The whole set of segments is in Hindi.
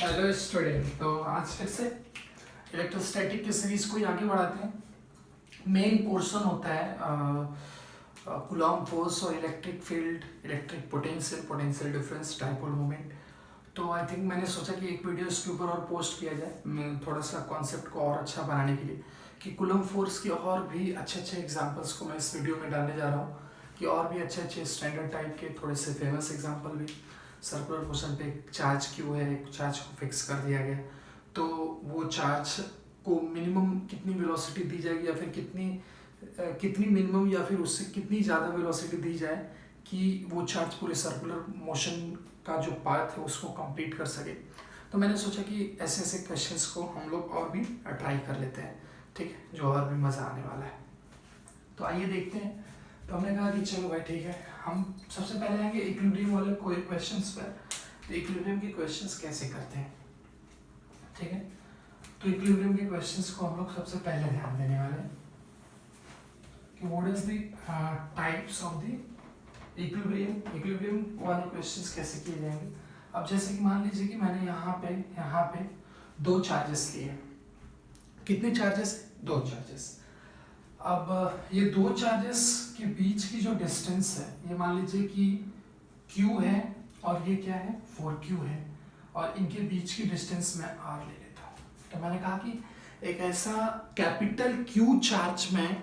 हेलो स्टूडेंट, तो आज फिर से इलेक्ट्रोस्टैटिक की सीरीज को ही आगे बढ़ाते हैं। मेन पोर्शन होता है कूलॉम फोर्स और electric field, electric potential, potential difference, dipole moment. तो आई थिंक मैंने सोचा कि एक वीडियो इसके ऊपर और पोस्ट किया जाए, मैं थोड़ा सा कॉन्सेप्ट को और अच्छा बनाने के लिए, कि कूलॉम फोर्स की और भी अच्छे अच्छे एग्जाम्पल्स को मैं इस वीडियो में डालने जा रहा हूँ, कि और भी अच्छे अच्छे स्टैंडर्ड टाइप के थोड़े से फेमस एग्जाम्पल भी। सर्कुलर मोशन पे एक चार्ज क्यों है, एक चार्ज को फिक्स कर दिया गया, तो वो चार्ज को मिनिमम कितनी वेलोसिटी दी जाएगी, या फिर कितनी मिनिमम या फिर उससे कितनी ज़्यादा वेलोसिटी दी जाए कि वो चार्ज पूरे सर्कुलर मोशन का जो पाथ है उसको कंप्लीट कर सके। तो मैंने सोचा कि ऐसे ऐसे क्वेश्चंस को हम लोग और भी ट्राई कर लेते हैं, ठीक है, जो और भी मज़ा आने वाला है। तो आइए देखते हैं। तो हमने कहा कि चलो भाई ठीक है, हम सबसे पहले आएंगे इक्विलिब्रियम वाले कोई क्वेश्चंस पर। तो इक्विलिब्रियम के क्वेश्चंस कैसे करते हैं, ठीक है। तो इक्विलिब्रियम के क्वेश्चंस को हम लोग सबसे पहले ध्यान देने वाले हैं कि what is the types of the equilibrium. Equilibrium वाले क्वेश्चंस कैसे किए जाएंगे। अब जैसे कि मान लीजिए कि मैंने यहाँ पे दो चार्जेस लिए। कितने चार्जेस? दो चार्जेस। अब ये दो चार्जेस के बीच की जो डिस्टेंस है, ये मान लीजिए कि Q है और ये क्या है, 4Q है, और इनके बीच की डिस्टेंस मैं R ले लेता हूँ। तो मैंने कहा कि एक ऐसा कैपिटल Q चार्ज मैं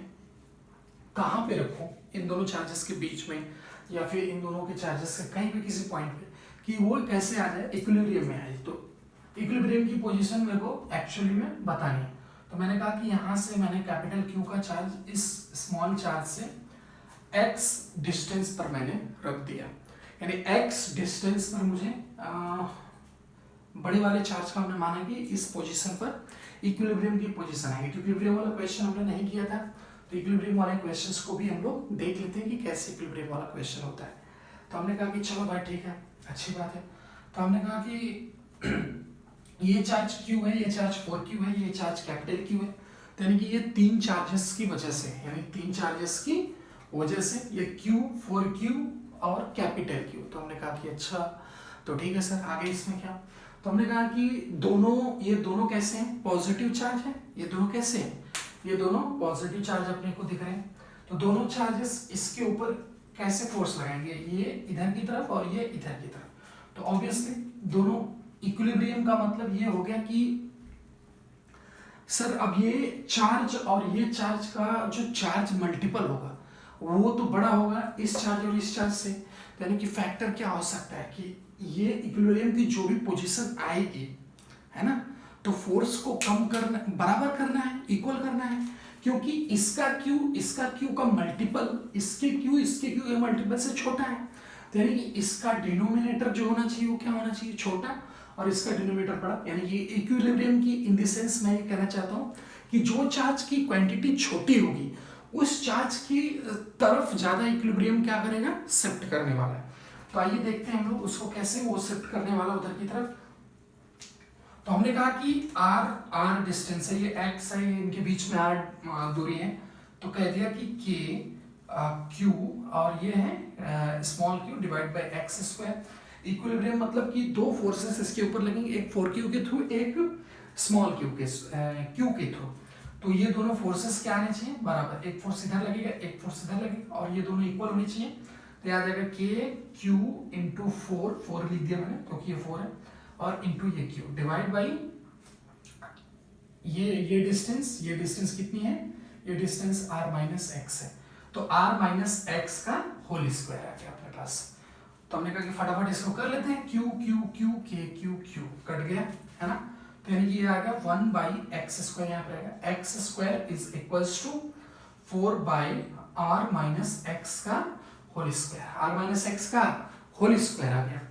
कहाँ पे रखूँ इन दोनों चार्जेस के बीच में, या फिर इन दोनों के चार्जेस के कहीं भी किसी पॉइंट पे, कि वो कैसे आ जाए, इक्विलिब्रियम में आए। तो इक्विलिब्रियम की पोजीशन मेरे को एक्चुअली में बतानी है। तो मैंने कहा कि यहाँ से मैंने कैपिटल Q का चार्ज इस स्मॉल चार्ज से x डिस्टेंस पर मैंने रख दिया, यानी x डिस्टेंस पर मुझे बड़े वाले चार्ज का हमने माना कि इस पोजीशन पर इक्विलिब्रियम की पोजीशन है। इक्विलिब्रियम वाला क्वेश्चन हमने नहीं किया था, तो इक्विलिब्रियम वाले क्वेश्चंस को भी हम लोग देख लेते हैं कि कैसे इक्विलिब्रियम वाला क्वेश्चन होता है। तो हमने कहा कि चलो भाई ठीक है, अच्छी बात है। तो हमने कहा कि ये चार्ज Q है, ये चार्ज 4Q है, ये चार्ज कैपिटल Q है। तो यानी कि ये तीन चार्जेस की वजह से, यानी तीन चार्जेस की वजह से ये Q, 4Q और कैपिटल Q। तो हमने कहा कि अच्छा, तो ठीक है सर, आगे इसमें क्या। तो हमने कहा कि ये दोनों कैसे हैं, पॉजिटिव चार्ज है। ये दोनों कैसे हैं, ये दोनों पॉजिटिव चार्ज अपने को दिख रहे हैं। तो दोनों चार्जेस इसके ऊपर कैसे फोर्स लगाएंगे, ये इधर की तरफ और ये इधर की तरफ। तो ऑब्वियसली दोनों इक्विलिब्रियम का मतलब ये हो गया कि सर अब ये चार्ज और ये चार्ज का जो चार्ज मल्टीपल होगा वो तो बड़ा होगा इस चार्ज और इस चार्ज से। यानी कि फैक्टर क्या हो सकता है कि ये इक्विलिब्रियम की जो भी पोजीशन आएगी, है ना, तो फोर्स को कम करना, बराबर करना है, इक्वल करना है, क्योंकि इसका Q का मल्टीपल इसके Q के मल्टीपल से छोटा है। तो यानी कि इसका डिनोमिनेटर जो होना चाहिए वो क्या होना चाहिए, छोटा, और इसका डिनोमिनेटर बड़ा। यानी कि इक्विलिब्रियम की इन द सेंस मैं ये कहना चाहता हूँ कि जो चार्ज की क्वांटिटी छोटी होगी उस चार्ज की तरफ ज्यादा इक्विलिब्रियम क्या करेगा, शिफ्ट करने वाला है। तो आइए देखते हैं हम लोग उसको कैसे वो शिफ्ट करने वाला उधर की तरफ। तो हमने कहा कि r डिस्टेंस है, ये x है, इनके बीच में r दूरी है। तो कह दिया कि k q और ये है small q divide by x square. Equilibrium मतलब कि दो फोर्सेस इसके ऊपर लगेंगे, एक 4Q के थ्रू, एक स्मॉल q के थ्रू। तो ये दोनों फोर्सेस क्या आने चाहिए, बराबर। एक फोर्स इधर लगेगा, एक फोर्स इधर लगेगा, और ये दोनों इक्वल होनी चाहिए। तो याद आएगा k q इंटू 4 लिख दिया मैंने क्योंकि ये 4 है, और इंटू ये q डिवाइड बाई ये डिस्टेंस कितनी है, ये डिस्टेंस r माइनस एक्स है। तो r माइनस एक्स का होल स्क्वायर आ गया अपने पास। तो हमने कहा कि फटाफट इसको कर लेते हैं, q q q k q q cut गया, है ना। तो यानी कि ये आ गया 1 बाई एक्स स्क्वायर, यहाँ पर आएगा X square is equals to 4 by r minus X का whole square. r minus X का होल स्क्वायर आ गया।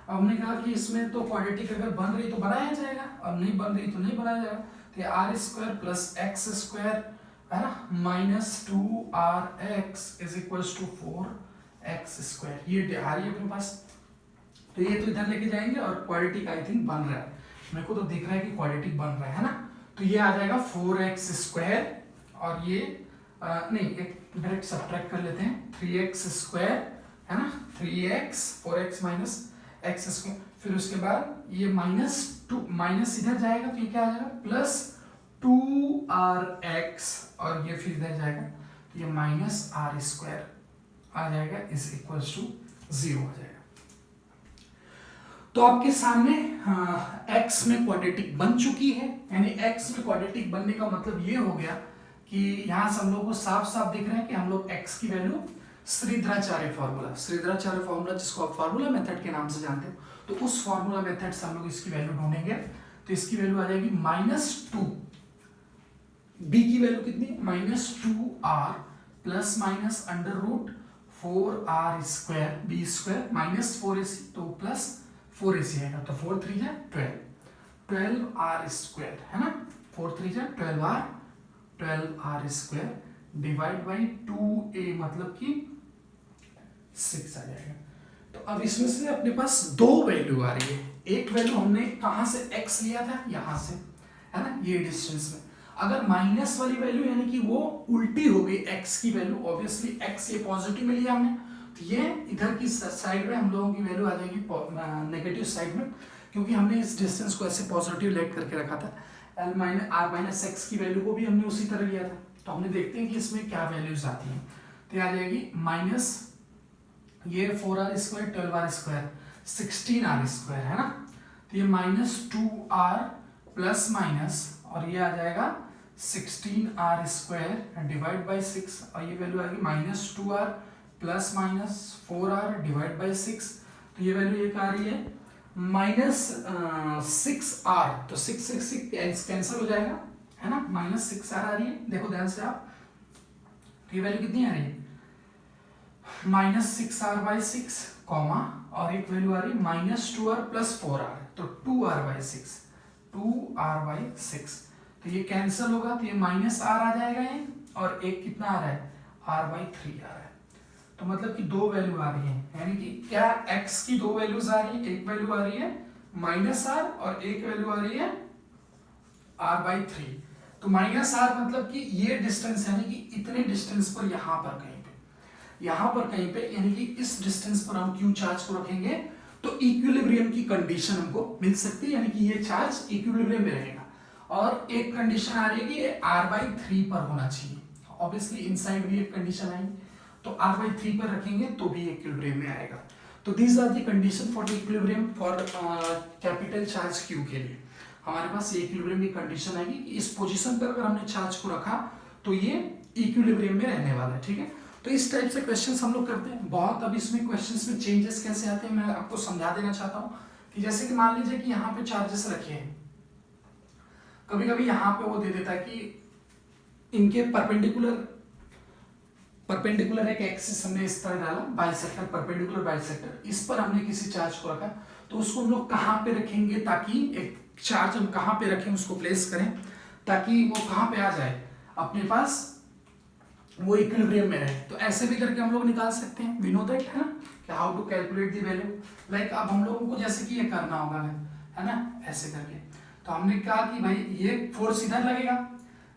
अब हमने कहा कि इसमें तो क्वाड्रेटिक अगर बन रही तो बनाया जाएगा, और नहीं बन रही तो नहीं बनाया जाएगा। तो r square plus x square, है ना, minus 2rx is equals to 4x square. ये आ रही है अपने पास। तो ये तो इधर लेके जाएंगे, और क्वाड्रेटिक आई थिंक बन रहा है, मेरे को तो दिख रहा है कि क्वाड्रेटिक बन रहा है ना। तो ये आ जाएगा 4x स्क्वायर, और ये नहीं, एक डायरेक्ट सब्ट्रैक्ट कर लेते हैं, 3x स्क्वायर, है ना, 3x 4x minus x square, फिर उसके बाद ये माइनस टू माइनस इधर जाएगा तो ये क्या आ जाएगा प्लस 2rx और ये फिर इधर जाएगा तो ये माइनस आर स्क्वायर आ जाएगा इज इक्वल्स टू 0 आ जाएगा। तो आपके सामने x में क्वाड्रेटिक बन चुकी है, यानी x में क्वाड्रेटिक बनने का मतलब ये हो गया कि यहां से हम लोग को साफ साफ दिख रहा है कि हम लोग x की वैल्यू श्रीधराचार्य फॉर्मूला जिसको आप फार्मूला मेथड के नाम से जानते हो, तो उस फार्मूला मेथड से हम लोग इसकी वैल्यू ढूंढेंगे। तो इसकी वैल्यू आ जाएगी -2, b की वैल्यू कितनी -2r plus minus under root 4r square b square minus 4ac तो प्लस 4ac आएगा तो 4 3 जा 12r स्क्वायर है ना, 4 3 जा 12r square divide by 2a मतलब कि 6 आ जाएगा। तो अब इसमें से अपने पास दो वैल्यू आ रही है, एक वैल्यू हमने कहां से x लिया था यहां से है ना, ये डिस्टेंस में अगर माइनस वाली वैल्यू यानी कि वो उल्टी हो गई x की वैल्यू, ऑब्वियसली x ये पॉजिटिव में लिया हमने तो ये इधर की साइड में हम लोगों की वैल्यू आ जाएगी नेगेटिव साइड में, क्योंकि हमने इस डिस्टेंस को ऐसे पॉजिटिव लेट करके रखा था। l minus r minus x की वैल्यू को भी हमने उसी तरह लिया था, तो हमने देखते हैं कि इसमें क्या वैल्यूज आती हैं। तो ये आ जाएगी माइनस ये 4r square 12r square 16r square है ना, तो ये -2r प्लस माइनस और ये आ जाएगा 16r स्क्वायर डिवाइड बाई 6 और ये वैल्यू आएगी -2r plus minus 4r divide by 6, तो ये वैल्यू एक आ रही है -6r, तो 6 कैंसिल हो जाएगा है ना, -6r आ रही है, देखो ध्यान से आप, तो ये वैल्यू कितनी आ रही है -6r बाई 6 कॉमा और एक वैल्यू आ रही है -2r प्लस 4r तो 2r बाई 6 2r बाई 6, तो ये कैंसिल होगा तो ये -r आ जाएगा ये, और एक कितना आ रहा है r बाई 3 आ रहा है। तो मतलब कि दो वैल्यू आ रही है, यानी कि क्या x की दो वैल्यूज आ रही है, एक वैल्यू आ रही है -r और एक वैल्यू आ रही है r बाई 3। तो -r मतलब कि ये डिस्टेंस यानी कि इतने डिस्टेंस पर यहाँ पर कहीं पे यानी कि इस डिस्टेंस पर हम क्यू चार्ज को रखेंगे तो इक्विलिब्रियम की कंडीशन हमको मिल सकती है, यानी कि ये चार्ज इक्विलिब्रियम में रहेगा। और एक कंडीशन आ रही है कि ये r/3 पर होना चाहिए, ऑब्वियसली इनसाइड भी एक कंडीशन आएगी, तो r/3 पर रखेंगे तो भी इक्विलिब्रियम में आएगा। तो these are the condition for the equilibrium for capital charge q के लिए हमारे पास ये इक्विलिब्रियम की कंडीशन आएगी कि इस पोजीशन पर अगर हमने चार्ज को रखा तो ये इक्विलिब्रियम में रहने वाला है। ठीक है, तो इस टाइप से क्वेश्चंस हम लोग करते हैं बहुत। अब इसमें क्वेश्चंस में चेंजेस कैसे आते हैं मैं आपको समझा देना चाहता हूँ कि जैसे कि मान लीजिए कि यहाँ पे चार्जेस रखे हैं, कभी कभी यहाँ पे वो दे देता है कि इनके परपेंडिकुलर एक एक्सिस हमने इस तरह डाला, बाइसेक्टर परपेंडिकुलर बाइसेक्टर, इस पर हमने किसी चार्ज को रखा तो उसको हम लोग कहाँ पे रखेंगे, ताकि एक चार्ज हम कहाँ पे रखें उसको प्लेस करें ताकि वो कहाँ पे आ जाए अपने पास वो इक्विलिब्रियम में रहे। तो ऐसे भी करके हम लोग निकाल सकते हैं, वी नो दैट है ना कि how to calculate the value. Like अब हम लोगों को जैसे कि ये करना होगा है ना, ऐसे करके तो हमने कहा कि भाई ये फोर्स इधर लगेगा,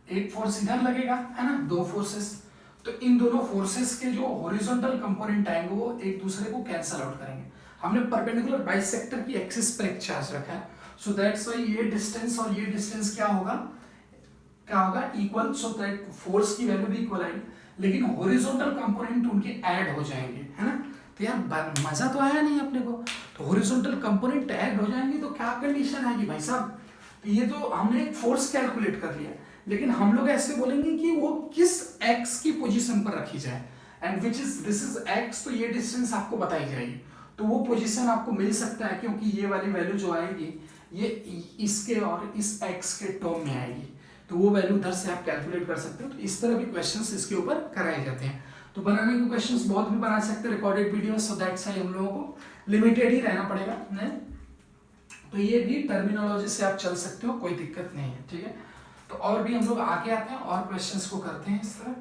एक फोर्स इधर लगेगा है ना, दो फोर्सेस, तो इन दोनों फोर्सेस के जो हॉरिजॉन्टल कंपोनेंट आएंगे वो एक दूसरे को कैंसल आउट करेंगे। हमने परपेंडिकुलर बाइसेक्टर की एक्सिस पर एक चार्ज रखा है, सो दैट्स व्हाई ये डिस्टेंस और ये डिस्टेंस क्या होगा इक्वल, सो दैट फोर्स की वैल्यू भी इक्वल आएगी, लेकिन हॉरिजॉन्टल कंपोनेंट उनके ऐड हो जाएंगे है ना। तो यार मजा तो आया नहीं अपने को, तो हॉरिजॉन्टल कंपोनेंट ऐड हो जाएंगे तो क्या कंडीशन आएगी भाई साहब, तो ये तो हमने एक फोर्स कैलकुलेट कर लिया, लेकिन हम लोग ऐसे बोलेंगे कि वो किस x की पोजीशन पर रखी जाए and which is this is x, तो ये डिस्टेंस आपको बताई जाएगी, तो वो पोजीशन आपको मिल सकता है क्योंकि ये वाली वैल्यू जो आएगी ये इसके और इस x के टर्म में आएगी, तो वो वैल्यू उधर से आप कैलकुलेट कर सकते हो। तो इस तरह भी क्वेश्चंस इसके ऊपर कराए जाते हैं। तो बनाने के क्वेश्चंस बहुत भी बना सकते हैं recorded video, so that's why हम लोगों को लिमिटेड ही रहना पड़ेगा नहीं? तो ये भी टर्मिनोलॉजी से आप चल सकते हो, कोई दिक्कत नहीं है। ठीक है, तो और भी हम लोग आगे आते हैं और क्वेश्चंस को करते हैं इस तरह।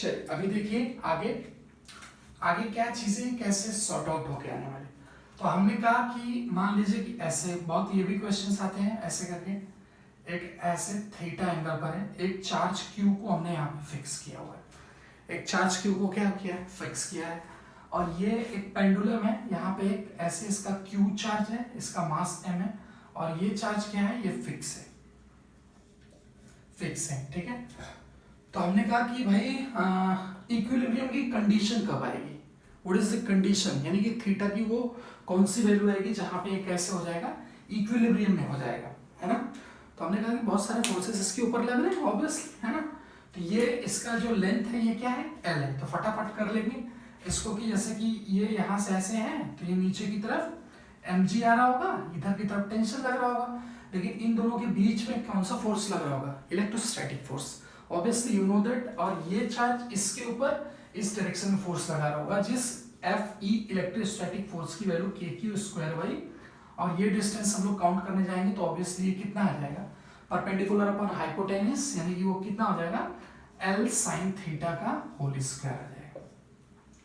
चलिए अभी देखिए आगे आगे क्या चीजें कैसे सॉर्ट आउट होके आने वाले। तो हमने कहा कि मान लीजिए कि ऐसे बहुत ये भी क्वेश्चंस आते हैं ऐसे करके, एक ऐसे थीटा एंगल पर है, एक चार्ज क्यू को हमने यहाँ पे फिक्स किया हुआ है, एक चार्ज क्यू को क्या किया है, फिक्स किया है, और ये एक पेंडुलम है, यहाँ पे एक ऐसे इसका क्यू चार्ज है, इसका मास m है, और ये चार्ज क्या है, ये फिक्स है, फिक्स है, ठीक है। तो हमने कहा कि भाई इक्विलिब्रियम की कंडीशन कब आएगी, व्हाट इज द कंडीशन, यानी कि थीटा की वो कौन सी वैल्यू आएगी जहां पे ये कैसे हो जाएगा, इक्विलिब्रियम में हो जाएगा, है ना। तो हमने कहा कि बहुत सारे फोर्सेस इसके ऊपर लग रहे हैं ऑब्वियसली, है ना। तो ये इसका जो लेंथ है ये क्या है, एल है। तो फटाफट कर लेंगे इसको कि जैसे कि ये यहाँ से ऐसे है तो ये नीचे की तरफ mg आ रहा होगा, इधर की तरफ टेंशन लग रहा होगा, लेकिन इन दोनों के बीच में कौन सा फोर्स लग रहा होगा, electrostatic force, obviously you know that. और ये चार्ज इसके ऊपर इस डायरेक्शन में फोर्स लगा रहा होगा, जिस Fe इलेक्ट्रोस्टैटिक फोर्स की वैल्यू kq² बाई, और ये डिस्टेंस हम लोग काउंट करने जाएंगे तो ऑब्वियसली ये कितना आ जाएगा, परपेंडिकुलर अपॉन हाइपोटेनस, यानी कि वो कितना हो जाएगा, L sin थीटा का होल स्क्वायर आ जाएगा।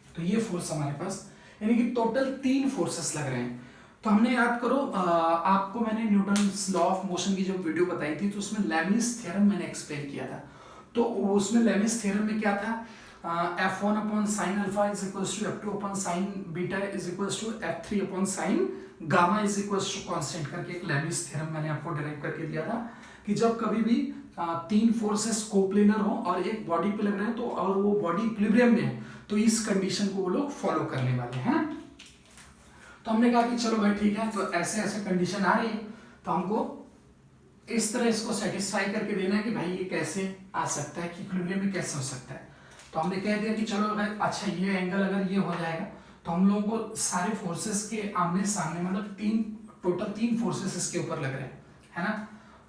तो ये फोर्स हमारे पास, यानी कि टोटल 3 फोर्सेस लग रहे हैं। तो हमने याद करो आपको मैंने न्यूटन्स लॉ ऑफ मोशन की जब वीडियो बताई थी तो उसमें लेमिस थ्योरम मैंने एक्सप्लेन किया था। तो उसमें लेमिस थ्योरम में क्या था, F1 upon sine alpha is equals to F2 upon sine beta is equals to F3 upon sine gamma is equals to constant करके एक लेमिस थ्योरम मैंने आपको डिराइव करके दिया था कि जब कभी भी 3 फोर्सेस कोप्लेनर हो और एक बॉडी पे लग रहे हैं तो और वो बॉडी इक्विलिब्रियम में है तो इस कंडीशन को वो लोग फॉलो करने वाले हैं। तो हमने कहा कि चलो भाई ठीक है, तो ऐसे ऐसे कंडीशन आ रही है तो हमको इस तरह इसको सेटिस्फाई करके देना है कि भाई ये कैसे आ सकता है, कि इक्विलिब्रियम में कैसे हो सकता है। तो हमने कह दिया कि चलो अगर अच्छा ये एंगल अगर ये हो जाएगा तो हम लोगों को सारे फोर्सेस के आमने सामने मतलब टोटल 3 फोर्सेस इसके ऊपर लग रहे हैं, है ना।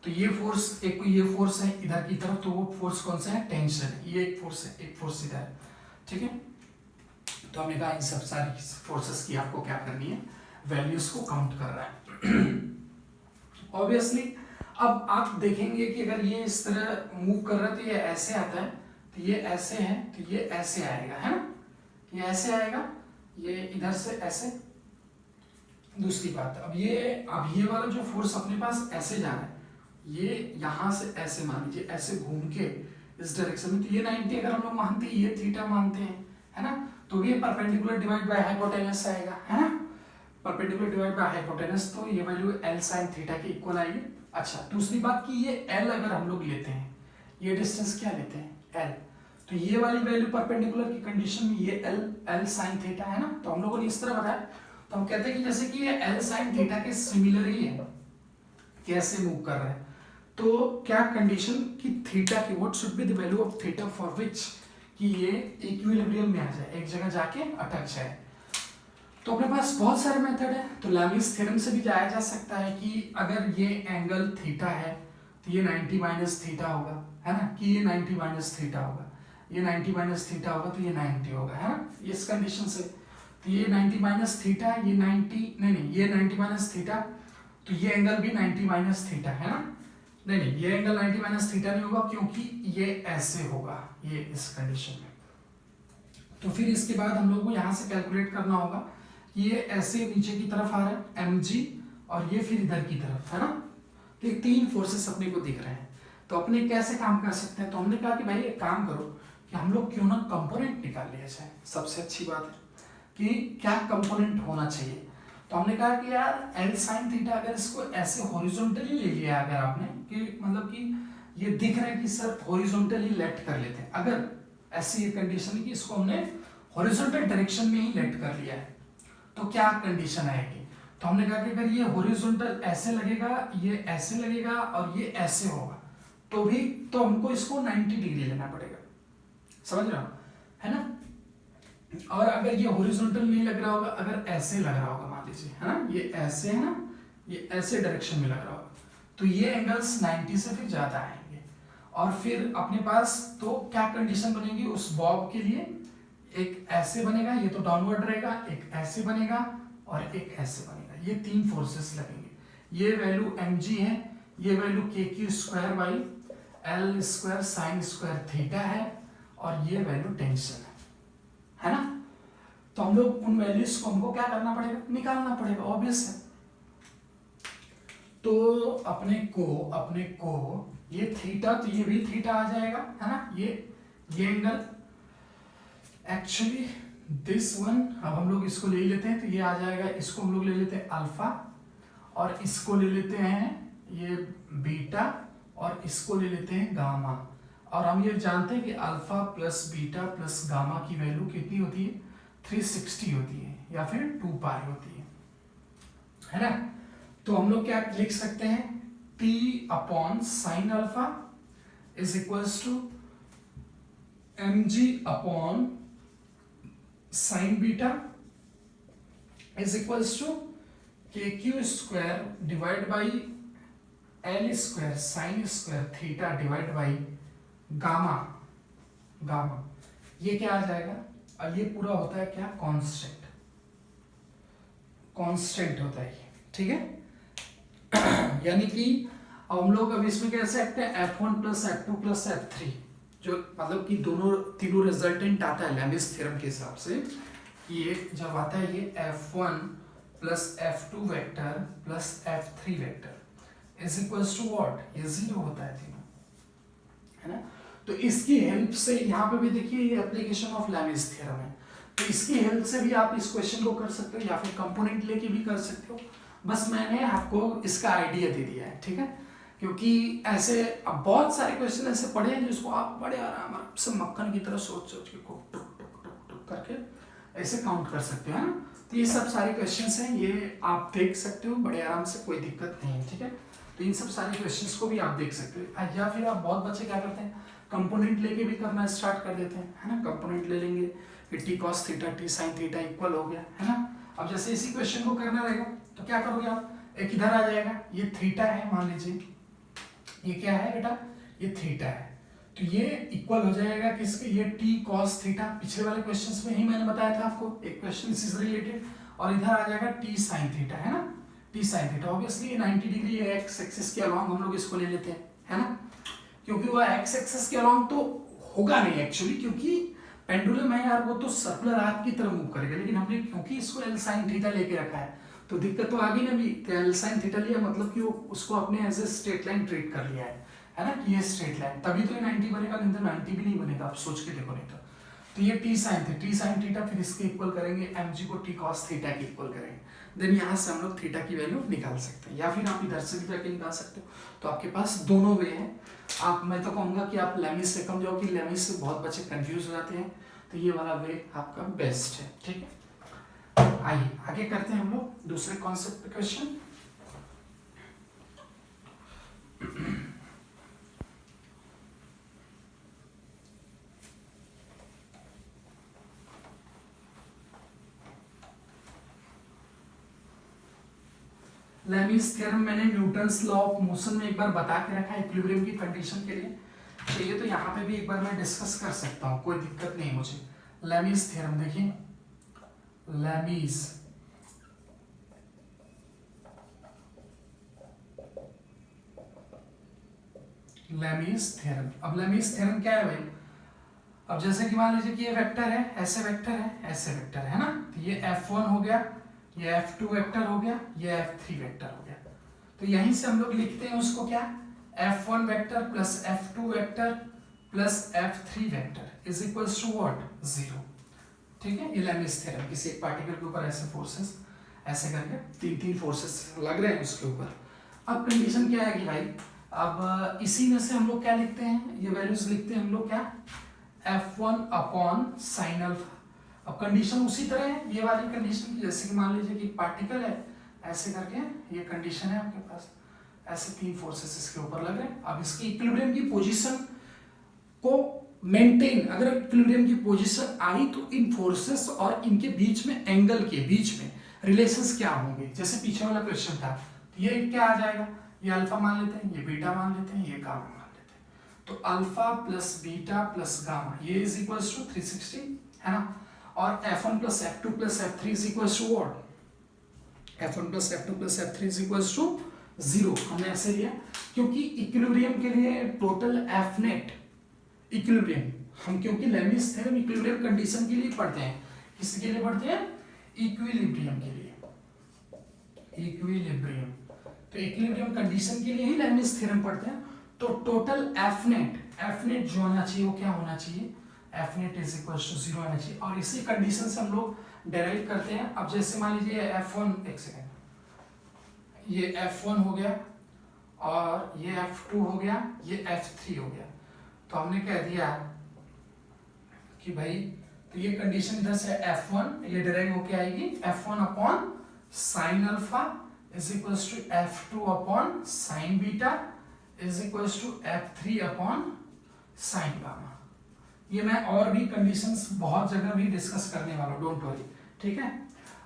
तो ये फोर्स, एक ये फोर्स है इधर की तरफ, तो वो फोर्स कौन सा है, टेंशन है, ये एक फोर्स है, एक फोर्स इधर है, ठीक है। तो हमने कहा इन सब सारी फोर्सेस की आपको क्या करनी है, वैल्यूज को काउंट कर रहा है। ऑब्वियसली अब आप देखेंगे कि अगर ये इस तरह मूव कर रहा है तो ये ऐसे आता है, तो ये ऐसे है तो ये ऐसे आएगा, है ना, ये ऐसे आएगा, ये इधर से ऐसे। दूसरी बात, अब ये वाला जो फोर्स अपने पास ऐसे जा रहा है, ये यहाँ से ऐसे मान लीजिए ऐसे घूम के इस डायरेक्शन में, तो ये 90 अगर हम लोग मानते हैं, ये थीटा मानते हैं, है ना, तो ये परपेंडिकुलर डिवाइड बाय हाइपोटेनस आएगा, है ना, परपेंडिकुलर डिवाइड बाय हाइपोटेनस, तो ये वैल्यू L sin थीटा के इक्वल आएगी। अच्छा दूसरी बात कि ये L अगर हम लोग लेते हैं, ये डिस्टेंस क्या लेते हैं, L, तो ये वाली वैल्यू परपेंडिकुलर की कंडीशन में ये L sin थीटा है ना, तो हम लोगों ने इस तरह बताया। तो हम कहते हैं कि जैसे कि ये L sin थीटा के सिमिलर ही है, कैसे मूव कर रहा है, तो क्या कंडीशन कि थीटा की what should be the value of theta for which कि ये इक्विलिब्रियम में आ जाए, एक जगह जाके अटक जाए। तो अपने पास बहुत सारे मेथड है, तो लेमिस थ्योरम से भी जाया जा सकता है कि अगर ये एंगल थीटा है तो ये 90 माइनस थीटा होगा, है ना, कि ये 90 माइनस थीटा होगा, ये 90 माइनस थीटा होगा तो ये 90 होगा, है ना, इस कंडीशन से। तो ये 90 माइनस थीटा, ये 90 नहीं ये 90 माइनस थीटा, तो ये एंगल भी 90 माइनस थीटा, है ना, नहीं ये एंगल 90 माइनस थीटा नहीं होगा क्योंकि ये ऐसे होगा, ये इस कंडीशन में। तो फिर इसके बाद हम लोग को यहाँ से कैलकुलेट करना होगा कि ये ऐसे नीचे की तरफ आ रहा है mg और ये फिर इधर की तरफ, है ना, तो 3 फोर्सेस अपने को दिख रहे हैं। तो अपने कैसे काम कर सकते हैं, तो हमने कहा कि भाई एक काम करो कि हम लोग क्यों ना कंपोनेंट निकाल लिया जाए। सबसे अच्छी बात है कि क्या कंपोनेंट होना चाहिए। तो हमने कहा कि यार L sin थीटा अगर इसको ऐसे हॉरिजॉन्टली ले लिया अगर आपने कि मतलब कि ये दिख रहा है कि सर हॉरिजॉन्टली लेट कर लेते हैं, अगर ऐसी ये कंडीशन है कि इसको हमने हॉरिजॉन्टल डायरेक्शन में ही लेट कर लिया है तो क्या कंडीशन आएगी। तो हमने कहा कि अगर ये हॉरिजॉन्टल ऐसे लगेगा, ये ऐसे लगेगा और ये ऐसे होगा तो भी तो हमको इसको 90 डिग्री लेना पड़ेगा, समझ रहे हो, है ना। और अगर ये हॉरिजॉन्टल नहीं लग रहा होगा, अगर ऐसे लग रहा होगा मान लीजिए, है ना, ये ऐसे है ना, ये ऐसे डायरेक्शन में लग रहा होगा तो ये एंगल्स 90 से फिर ज्यादा आएंगे। और फिर अपने पास तो क्या कंडीशन बनेगी उस बॉब के लिए, एक ऐसे बनेगा, ये तो डाउनवर्ड रहेगा, एक ऐसे बनेगा और एक ऐसे बनेगा, ये 3 फोर्सेस लगेंगे। ये वैल्यू mg है, ये value kq² by L² sin² theta है और ये वैल्यू टेंशन है ना। तो हम लोग उन वैल्यूज को हमको क्या करना पड़ेगा, निकालना पड़ेगा, ऑब्वियस है। तो अपने को ये थीटा, तो ये भी थीटा आ जाएगा है ना, ये एंगल एक्चुअली दिस वन, अब हम लोग इसको ले लेते हैं तो ये आ जाएगा, इसको हम लोग ले लेते हैं अल्फा, और इसको ले लेते हैं ये बीटा, और इसको ले लेते हैं गामा। और हम ये जानते हैं कि alpha plus beta plus gamma की वैल्यू कितनी होती है, 360 होती है या फिर 2 पाई होती है ना। तो हम लोग क्या लिख सकते हैं, T upon sine alpha is equals to mg upon sine beta is equals to KQ square divide by L square sine square theta divide by gamma. ये क्या आ जाएगा, और ये पूरा होता है क्या, कांस्टेंट होता है ये, ठीक है। यानी कि अब हम लोग अब इसमें कह सकते हैं F1 plus F2 plus F3, जो मतलब कि तीनों रिजल्टेंट आता है लैमिस थ्योरम के हिसाब से। ये जब आता है ये F1 plus F2 vector plus F3 vector is equals to what, ये 0 होता है तीनों, है ना। तो इसकी हेल्प से यहाँ पे भी देखिए ये एप्लीकेशन ऑफ लैमिस थ्योरम है, तो इसकी हेल्प से भी आप इस क्वेश्चन को कर सकते हो या फिर कंपोनेंट लेके भी कर सकते हो। बस मैंने आपको इसका आइडिया दे दिया है, ठीक है। क्योंकि ऐसे अब बहुत सारे क्वेश्चन ऐसे पढ़े हैं जिसको आप बड़े आराम से मक्खन की तरह सोच के टुक टुक टुक टुक टुक करके ऐसे काउंट कर सकते हो, है ना। तो ये सब सारे क्वेश्चंस हैं, ये आप देख सकते हो बड़े आराम से, कोई दिक्कत नहीं है, ठीक है। तो इन सब सारे क्वेश्चंस को भी आप देख सकते हो, या फिर आप बहुत बच्चे क्या करते हैं, कंपोनेंट लेके भी करना स्टार्ट कर देते हैं, है ना। कंपोनेंट ले लेंगे, फिर T cos theta T sine theta equal हो गया, है ना। अब जैसे इसी क्वेश्चन को करना रहेगा तो क्या करोगे आप, एक इधर आ जाएगा, ये थीटा है मान लीजिए, ये क्या है बेटा, ये थीटा है, तो ये इक्वल हो जाएगा किसके, ये टी कॉस थीटा, पिछले वाले क्वेश्चंस में ही मैंने बताया था आपको, एक क्वेश्चन इससे रिलेटेड, और इधर आ जाएगा टी साइन थीटा, है ना, T sine theta. Obviously 90 degree x axis के अलोंग हम लोग इसको ले लेते हैं, है ना, क्योंकि वो एक्स एक्सिस के अलोंग तो होगा नहीं एक्चुअली, क्योंकि पेंडुलम है यार, वो तो सर्कुलर आर्क की तरह मूव करेगा, लेकिन हमने क्योंकि इसको एल साइन थीटा लेके रखा है तो दिक्कत तो आ गई ना भी, तो एल साइन थीटा लिया मतलब कि वो उसको अपने as a straight line treat कर लिया है ना, कि ये स्ट्रेट लाइन, तभी तो ये 90 बनेगा, नहीं तो 90 भी नहीं बनेगा, आप सोच के देखो नहीं तो ये टी साइन थीटा फिर इसके इक्वल करेंगे, mg को टी कॉस थीटा के इक्वल करेंगे, देन यहाँ से हम लोग थीटा की वैल्यू निकाल सकते हैं, या फिर आप इधर से भी जाके निकाल सकते हो। तो आपके पास दोनों वे हैं। आप, मैं तो कहूँगा कि आप लैमिस से कम जाओ, कि लैमिस से बहुत बच्चे कंफ्यूज हो जाते हैं, तो ये वाला वे आपका बेस्ट है, ठीक है। आइए आगे करते हैं हम लोग दूसरे कॉन्सेप्ट पे क्वेश्चन। लैमिस थ्योरम मैंने न्यूटन्स लॉ ऑफ मोशन में एक बार बता के रखा है इक्विलिब्रियम की कंडीशन के लिए, चाहिए तो यहाँ पे भी एक बार मैं डिस्कस कर सकता हूँ, कोई दिक्कत नहीं मुझे। लैमिस थ्योरम देखिए, लैमिस थ्योरम। अब लैमिस थ्योरम क्या है भाई, अब जैसे कि मान लीजिए कि ये वेक्टर है, ऐसे वेक्टर है, ऐसे वेक्टर है ना, तो ये F1 हो गया, ये F2 वेक्टर हो गया, ये F3 वेक्टर हो गया, तो यहीं से हम लोग लिखते हैं उसको क्या, F1 vector plus F2 vector plus F3 vector is equals to what, 0, ठीक है। ये लैमिस थ्योरम, किसी एक पार्टिकल के ऊपर ऐसे फोर्सेस ऐसे करके तीन फोर्सेस लग रहे हैं उसके ऊपर। अब कंडीशन क्या है कि भाई, अब इसी में से हम लोग क्या लिखते हैं, ये वैल्यूज लिखते हैं हम लोग क्या, F1 अपॉन साइन अल्फा। अब कंडीशन उसी तरह है, ये वाली कंडीशन, जैसे कि मान लीजिए कि पार्टिकल है, ऐसे करके ये कंडीशन है आपके पास, ऐसे तीन फोर्सेस इसके ऊपर लग रहे हैं। अब इसकी इक्विलिब्रियम की पोजीशन को मेंटेन, अगर इक्विलिब्रियम की पोजीशन आई तो इन फोर्सेस और इनके बीच में, एंगल के बीच में रिलेशंस क्या होंगे, जैसे पीछे वाला क्वेश्चन था, तो ये क्या आ जाएगा, ये अल्फा मान लेते हैं, ये बीटा मान लेते हैं, ये गामा मान लेते हैं, तो alpha plus beta plus gamma ये इज इक्वल्स टू 360, है ना। और F1 plus F2 plus F3 is equals to what, F1 plus F2 plus F3 is equals to 0, हमने ऐसे लिया क्योंकि इक्विलिब्रियम के लिए टोटल F नेट इक्विलिब्रियम हम क्योंकि लेबनिज थ्योरम इक्विलिब्रियम कंडीशन के लिए पढ़ते हैं, किसके लिए पढ़ते हैं? इक्विलिब्रियम के लिए, इक्विलिब्रियम। तो इक्विलिब्रियम कंडीशन के लिए ही लेबनिज थ्योरम पढ़ते हैं। तो टोटल एफनेट जो होना चाहिए वो क्या होना चाहिए? एफनेट इज इक्वल टू 0 आना चाहिए। और इसी कंडीशन से हम लोग डेराइव करते हैं। अब जैसे मान लीजिए F1, एक सेकेंड, ये F1 हो गया और ये F2 हो गया, ये F3 हो गया। तो हमने कह दिया कि भाई तो ये कंडीशन इधर से F1 ये डेराइव होके आएगी F1 upon sine alpha is equal to F2 upon sine beta is equal to F3 upon sine gamma. ये मैं और भी कंडीशंस बहुत जगह भी डिस्कस करने वाला हूँ, डोंट वरी, ठीक है।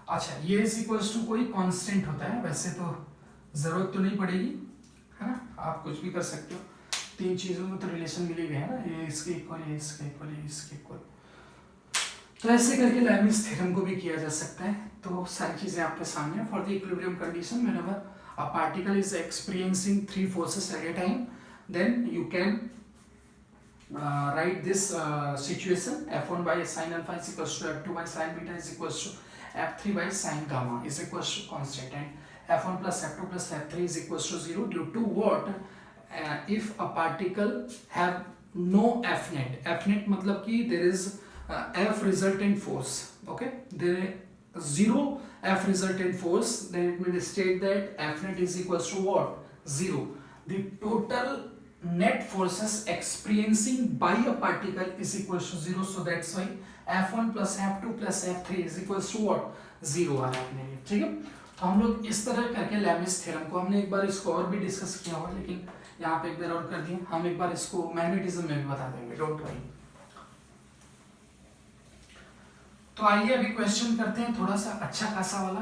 अच्छा, ये इज इक्वल टू कोई कांस्टेंट होता है, वैसे तो जरूरत तो नहीं पड़ेगी, है ना, आप कुछ भी कर सकते हो। तीन चीजों में तो रिलेशन मिल ही गया है ना, ये इसके इक्वल, ये इसके इक्वल, ये इसके इक्वल। तो ऐसे करके लेबनिज थ्योरम को भी किया जा सकता है। तो सारी चीजें आपके सामने। For the equilibrium condition whenever a particle is experiencing three forces at a time, then you can write this situation: F1 by sin alpha is equals to F2 by sin beta is equals to F3 by sin gamma is equals to constant, and F1 plus F2 plus F3 is equals to 0 due to what? If a particle have no Fnet, Fnet मतलब कि there is F resultant force, okay, there zero F resultant force, then it will state that Fnet is equals to what? 0. The total net forces experiencing by a particle is equals to 0, so that's why F1 plus F2 plus F3 is equals to what? 0 आ रहा है अपने लिए, ठीक है। तो हम लोग इस तरह करके लेबनिज थ्योरम को, हमने एक बार इसको और भी डिस्कस किया हुआ, लेकिन यहाँ पे एक बार और कर दिए। हम एक बार इसको मैग्नेटिज्म में भी बता देंगे, डोंट वरी। तो आइए अभी क्वेश्चन करते हैं थोड़ा सा अच्छा खासा वाला।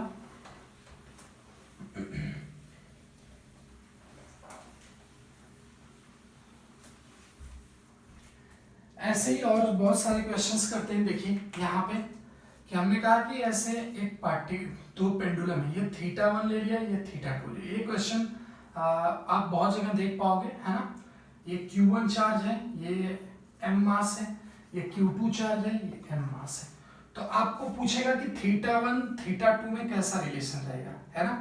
ऐसे ही और बहुत सारे क्वेश्चंस करते हैं। देखिए यहाँ पे कि हमने कहा कि ऐसे एक पार्टी, दो पेंडुलम है, ये θ1 ले लिया, ये θ2 ले लिया। ये क्वेश्चन आप बहुत जगह देख पाओगे, है ना। ये Q1 चार्ज है, ये m मास है, ये Q2 चार्ज है, ये m मास है। तो आपको पूछेगा कि θ1 θ2 में कैसा रिलेशन रहेगा, है ना।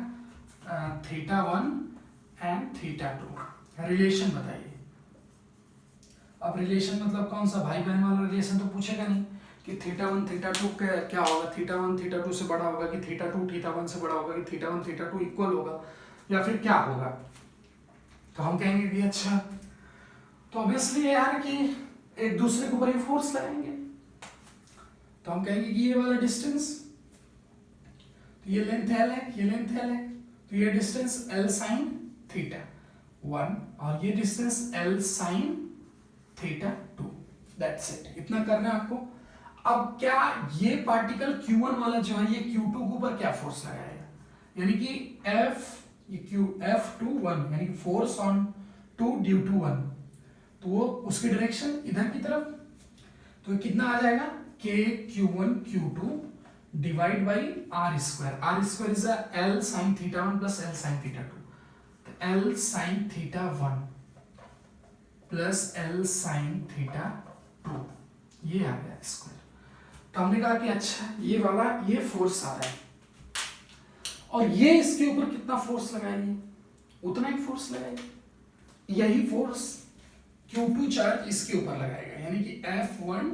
θ1 एंड θ2 रिलेशन बताइए। अब रिलेशन मतलब कौन सा, भाई बहन वाला रिलेशन तो पूछेगा नहीं कि θ1 θ2 क्या होगा, θ1 θ2 से बड़ा होगा कि θ2 θ1 से बड़ा होगा कि θ1 θ2 इक्वल होगा या फिर क्या होगा। तो हम कहेंगे कि अच्छा, तो ऑब्वियसली यार कि एक दूसरे के ऊपर ही फोर्स लगाएंगे। तो हम कहेंगे कि ये वाला डिस्टेंस, तो ये लेंथ L है, ये लेंथ L है, तो ये डिस्टेंस L sin θ1 और ये distance L sin θ2, that's it. इतना करना है आपको। अब क्या ये पार्टिकल Q1 वाला जो है, ये Q2 के ऊपर क्या फोर्स लगाएगा, यानी कि F21 यानी कि फोर्स ऑन 2 ड्यू टू 1, तो वो उसकी डायरेक्शन इधर की तरफ। तो कितना आ जाएगा, K Q1 divide by R square is L sin θ1 plus L sin θ2, तो L sin θ1 plus L sin θ2, ये आ गया स्क्वायर। तो हमने कहा कि अच्छा ये वाला ये फोर्स आ रहा है और ये इसके ऊपर कितना फोर्स लगाएगी, उतना ही फोर्स लगाएगी। यही फोर्स Q2 चार्ज इसके ऊपर लगाएगा, यानी कि F12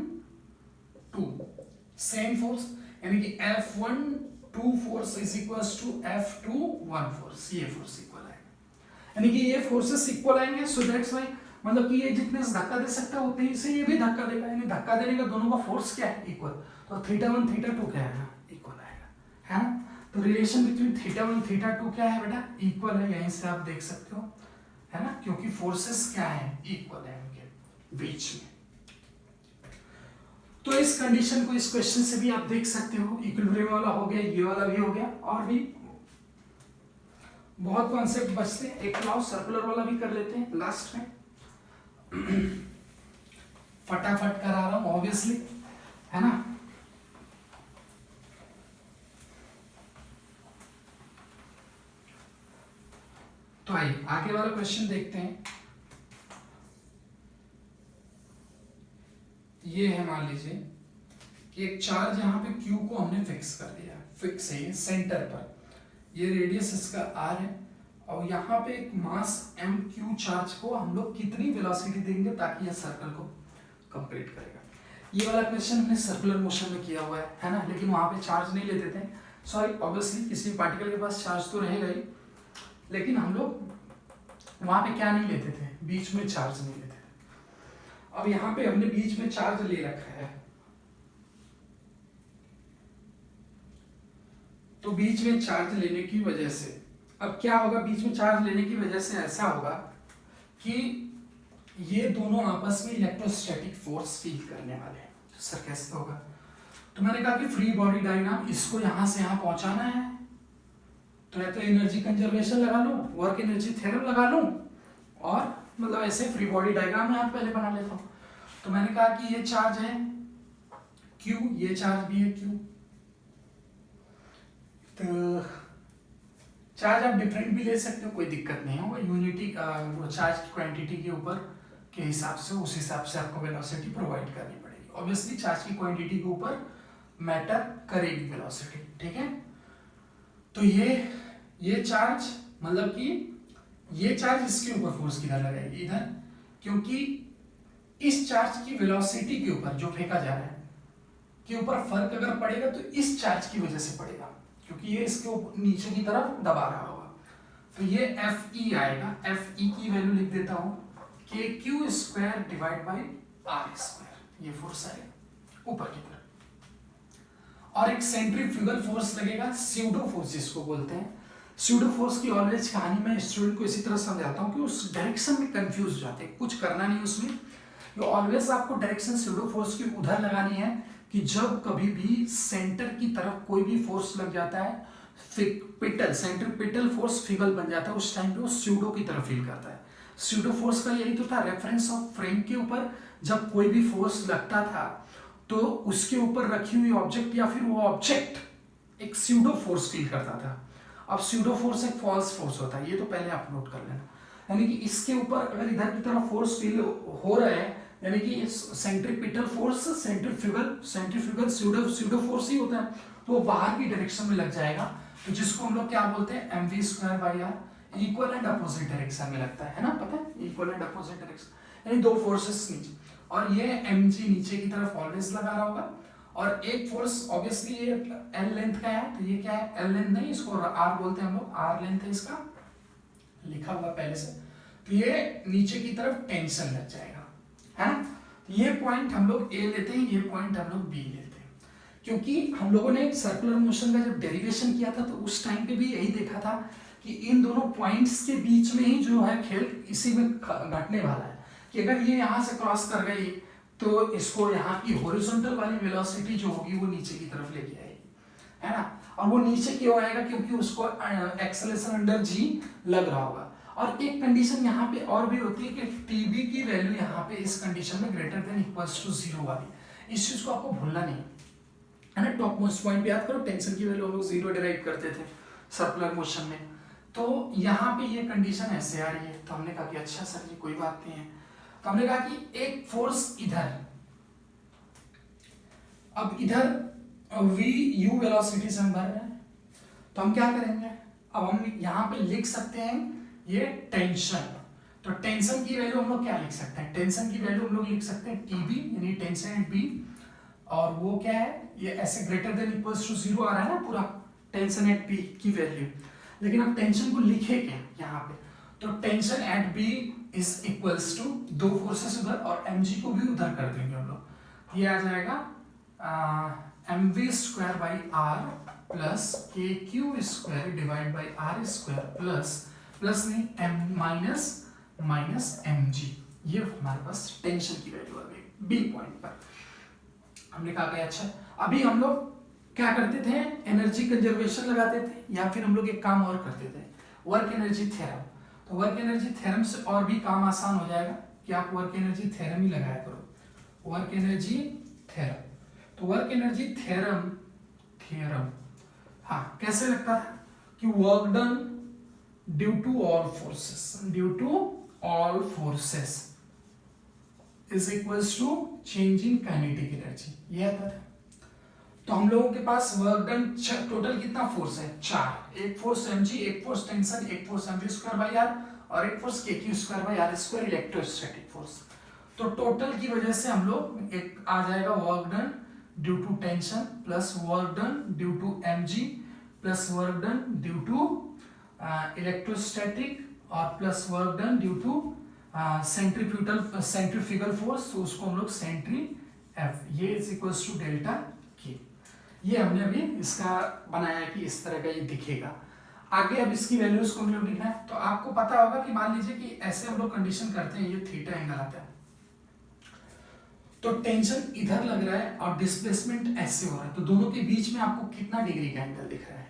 सेम फोर्स, यानी कि F12 force is equals to F21 force, ये फोर्स इक्वल आएगा, यानी कि ये फोर्सेस इक्वल आएंगे। सो दैट्स व्हाई मतलब कि ये जितने से धक्का दे सकता है उतने से ये भी धक्का देगा, यानी धक्का देने का दोनों का फोर्स क्या है, इक्वल। तो θ1 θ2 क्या है, इक्वल आएगा, है ना। तो रिलेशन बिटवीन θ1 θ2 क्या है बेटा, इक्वल है। यहीं से आप देख सकते हो, है ना, क्योंकि फोर्सेस क्या है, इक्वल है उनके बीच में। तो इस कंडीशन को इस क्वेश्चन से भी आप देख सकते हो। इक्विलिब्रियम वाला हो गया, ये वाला भी हो गया, और भी बहुत कॉन्सेप्ट बचते हैं। एक लाओ सर्कुलर वाला भी कर लेते हैं लास्ट में। फटाफट करा रहा हूं ऑब्वियसली, है ना। तो आइए आगे वाला क्वेश्चन देखते हैं। ये है, मान लीजिए कि एक चार्ज यहाँ पे Q को हमने फिक्स कर दिया, फिक्स है ये सेंटर पर, ये रेडियस इसका R है, और यहाँ पे एक मास MQ चार्ज को हम लोग कितनी वेलोसिटी देंगे ताकि ये सर्कल को कंप्लीट करेगा। ये वाला क्वेश्चन हमने सर्कुलर मोशन में किया हुआ है ना, लेकिन वहाँ पे चार्ज नहीं लेते थे, सॉरी ऑब्वियसली किसी पार्टिकल के पास चार्ज तो रहेगा ही, लेकिन हम लोग वहाँ पे क्या नहीं लेते थे, बीच में चार्ज नहीं लेते थे। अब यहाँ पे हमने बीच में चार्ज ले रखा है, तो बीच में चार्ज लेने की वजह से अब क्या होगा, बीच में चार्ज लेने की वजह से ऐसा होगा कि ये दोनों आपस में इलेक्ट्रोस्टैटिक फोर्स फील करने वाले हैं। सर कैसे होगा, तो मैंने कहा कि फ्री बॉडी डायग्राम इसको यहां से यहां पहुंचाना है, तो या तो एनर्जी कंजर्वेशन लगा लूं, वर्क एनर्जी थ्योरम लगा लूं, और मतलब ऐसे फ्री बॉडी डायग्राम यहां पहले बना लेता हूं। तो मैंने कहा कि ये चार्ज है Q, ये चार्ज भी है Q, तो चार्ज आप डिफरेंट भी ले सकते हो, कोई दिक्कत नहीं होगा, यूनिटी चार्ज की क्वांटिटी के ऊपर के हिसाब से, उस हिसाब से आपको वेलोसिटी प्रोवाइड करनी पड़ेगी। ऑब्वियसली चार्ज की क्वांटिटी के ऊपर मैटर करेगी वेलोसिटी, ठीक है। तो ये चार्ज मतलब कि ये चार्ज इसके ऊपर फोर्स किधर लगाएगी, इधर, क्योंकि इस चार्ज की वेलोसिटी के ऊपर जो फेंका जा रहा है के ऊपर फर्क अगर पड़ेगा तो इस चार्ज की वजह से पड़ेगा, क्योंकि ये इसके नीचे की तरफ दबा रहा होगा। तो ये Fe आएगा, Fe की वैल्यू लिख देता हूं KQ square divide by R square, ये फोर्स आएगा ऊपर की तरफ। और एक सेंट्रीफ्यूगल फोर्स लगेगा, स्यूडो फोर्स जिसको बोलते हैं। स्यूडो फोर्स की ऑलवेज कहानी मैं स्टूडेंट को इसी तरह समझाता हूं कि उस डायरेक्शन में कंफ्यूज हो जाते हैं, कुछ करना नहीं उसमें, तो ऑलवेज आपको डायरेक्शन स्यूडो फोर्स की उधर लगानी है कि जब कभी भी सेंटर की तरफ कोई भी फोर्स लग जाता है, सेंट्रीपिटल फोर्स फिगल बन जाता है, उस टाइम पे वो स्यूडो की तरफ फील करता है। स्यूडो फोर्स का यही तो था, रेफरेंस ऑफ फ्रेम के ऊपर जब कोई भी फोर्स लगता था तो उसके ऊपर रखी हुई ऑब्जेक्ट या फिर वो ऑब्जेक्ट एक स्यूडो फोर्स फील करता था। अब स्यूडो फोर्स एक फॉल्स फोर्स होता है, ये तो पहले आप नोट कर लेना, यानी कि इसके ऊपर अगर इधर की तरफ फोर्स फील हो रहा है, यानी कि centripetal force centrifugal pseudo force ही होता है, तो वो बाहर की डायरेक्शन में लग जाएगा, तो जिसको हम लोग क्या बोलते हैं mv square by r, equal and opposite direction में लगता है ना, पता है, इक्वल एंड अपोजिट डायरेक्शन, यानी दो फोर्सेस नीचे, और ये mg नीचे की तरफ ऑलवेज लगा रहा होगा, और एक फोर्स ऑब्वियसली ये l लेंथ का है, तो ये क्या है, l लेंथ नहीं, इसको r बोलते हैं हम लोग, r लेंथ है इसका, लिखा हुआ पहले से, तो ये नीचे की तरफ टेंशन लग जाएगा, है ना। ये पॉइंट हम लोग A लेते हैं, ये पॉइंट हम लोग B लेते हैं, क्योंकि हम लोगों ने सर्कुलर मोशन का जब डेरिवेशन किया था तो उस टाइम पे भी यही देखा था कि इन दोनों पॉइंट्स के बीच में ही जो है खेल इसी में घटने वाला है, कि अगर ये यहाँ से क्रॉस कर गई तो इसको यहाँ की हॉरिजॉन्टल वाली वेलोसिटी जो होगी वो नीचे की तरफ लेके आएगी, है ना। और वो नीचे क्यों आएगा, क्योंकि उसको एक्सेलरेशन अंडर G लग रहा होगा। और एक कंडीशन यहाँ पे और भी होती है कि TB की वैल्यू यहाँ पे इस कंडीशन में ग्रेटर देन इक्वल्स टू 0 वाली, इस चीज को आपको भूलना नहीं है ना। टॉप मोस्ट पॉइंट पे याद करो, टेंशन की वैल्यू हम लोग 0 डिराइव करते थे सर्कुलर मोशन में, तो यहाँ पे ये कंडीशन ऐसे आ रही है, तो हमने कहा कि अच्छा सर जी कोई बात नहीं है, तो हमने कहा कि एक फोर्स इधर, अब इधर VU वेलोसिटी से हम भर रहे हैं, तो हम क्या करेंगे, अब हम यहाँ पे लिख सकते हैं ये टेंशन, तो टेंशन की वैल्यू हम लोग क्या लिख सकते हैं, टेंशन की वैल्यू हम लोग लिख सकते हैं TB, यानी टेंशन एट B, और वो क्या है, ये ऐसे ग्रेटर देन इक्वल्स टू 0 आ रहा है ना पूरा, टेंशन एट B की वैल्यू, लेकिन अब टेंशन को लिखे क्या यहाँ पे, तो tension at B is equals to दो फोर्सेस उधर और mg को भी उधर कर देंगे हम लोग, ये आ जाएगा mv square by r plus kq square divide by r square plus नहीं m माइनस mg, ये हमारे पास टेंशन की वैल्यू आ गई बी पॉइंट पर। हमने कहा कि अच्छा अभी हम लोग क्या करते थे, एनर्जी कंजर्वेशन लगाते थे, या फिर हम लोग एक काम और करते थे, वर्क एनर्जी थ्योरम। तो वर्क एनर्जी थ्योरम से और भी काम आसान हो जाएगा कि आप वर्क एनर्जी थ्योरम ही लगाया करो, वर्क एनर्जी थ्योरम। तो वर्क एनर्जी थ्योरम हाँ कैसे लगता है कि work done due to all forces is equals to change in kinetic energy, ये आता है। तो हम लोगों के पास वर्क डन टोटल कितना फोर्स है, 4, एक फोर्स mg, एक फोर्स टेंशन, एक force mv square by r और एक force kq square by are square electrostatic force. तो टोटल की वजह से हम लोग एक आ जाएगा work done due to tension plus work done due to mg plus work done due to electrostatic और plus work done due to centrifugal force, तो उसको हम लोग सेंट्री एफ, ये is equals to delta K. ये हमने अभी इसका बनाया है कि इस तरह का ये दिखेगा। आगे अब इसकी वैल्यूज को हम लोग लिखना है। तो आपको पता होगा कि मान लीजिए कि ऐसे हम लोग कंडीशन करते हैं, ये थीटा एंगल आता है, तो टेंशन इधर लग रहा है और डिस्प्लेसमेंट ऐसे हो रहा है, तो दोनों के बीच में आपको कितना डिग्री का एंगल दिख रहा है,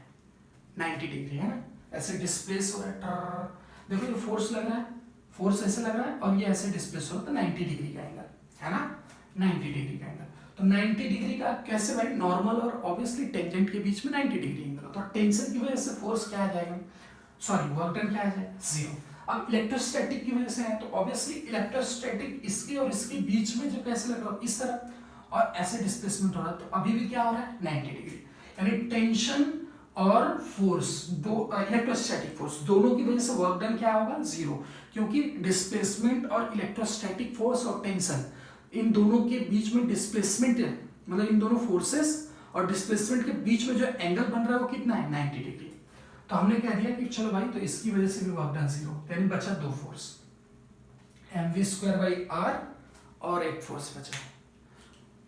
90 डिग्री है ना, ऐसे डिस्प्लेस हो रहा है। देखो ये फोर्स लग रहा है, फोर्स ऐसे लग रहा है और ये ऐसे डिस्प्लेस हो रहा है, तो 90 डिग्री का एंगल है ना, 90 डिग्री का एंगल। तो 90 डिग्री का कैसे भाई, नॉर्मल और ऑब्वियसली टेंजेंट के बीच में 90 डिग्री एंगल, तो टेंशन की वजह से फोर्स क्या आ जाएगा, सॉरी वर्क डन क्या आ जाएगा, 0। अब इलेक्ट्रोस्टैटिक की वजह से है, तो ऑब्वियसली इलेक्ट्रोस्टैटिक इसके और इसके बीच में जो कैसे लग रहा है इस तरह और ऐसे डिस्प्लेसमेंट हो रहा है, तो अभी भी क्या हो रहा है 90 डिग्री, यानी टेंशन और फोर्स दो इलेक्ट्रोस्टैटिक फोर्स दोनों की वजह से वर्क डन क्या होगा 0, क्योंकि डिस्प्लेसमेंट और इलेक्ट्रोस्टैटिक फोर्स और टेंशन इन दोनों के बीच में डिस्प्लेसमेंट है, मतलब इन दोनों फोर्सेस और डिस्प्लेसमेंट के बीच में जो एंगल बन रहा है वो कितना है 90 डिग्री। तो हमने कह दिया कि चलो भाई, तो इसकी वजह से भी वर्क डन 0, यानी बचा दो force mv square by r और एक फोर्स बचा,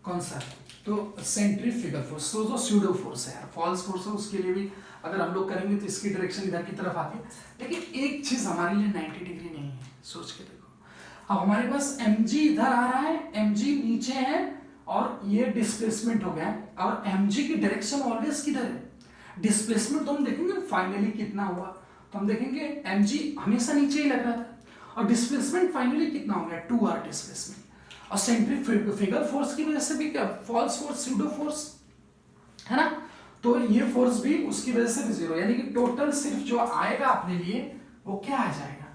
कौन सा, तो सेंट्रीफ्यूगल फोर्स, तो जो स्यूडो फोर्स है यार, फॉल्स फोर्स है, उसके लिए भी अगर हम लोग करेंगे तो इसकी डायरेक्शन इधर की तरफ आती है, लेकिन एक चीज हमारे लिए 90 डिग्री नहीं है, सोच के देखो। अब हमारे पास mg इधर आ रहा है, mg नीचे है और ये डिस्प्लेसमेंट हो गया है, और mg की डायरेक्शन ऑलवेज किधर है, डिस्प्लेसमेंट। तो हम देखेंगे फाइनली कितना हुआ, तो हम देखेंगे mg हमेशा नीचे ही लग रहा था और डिस्प्लेसमेंट फाइनली कितना हो गया 2r डिस्प्लेसमेंट, और सेंट्रीफ्यूगल फोर्स की वजह से भी क्या, फॉल्स फोर्स स्यूडो फोर्स है ना, तो ये फोर्स भी उसकी वजह से भी 0, यानी कि टोटल सिर्फ जो आएगा अपने लिए वो क्या आ जाएगा,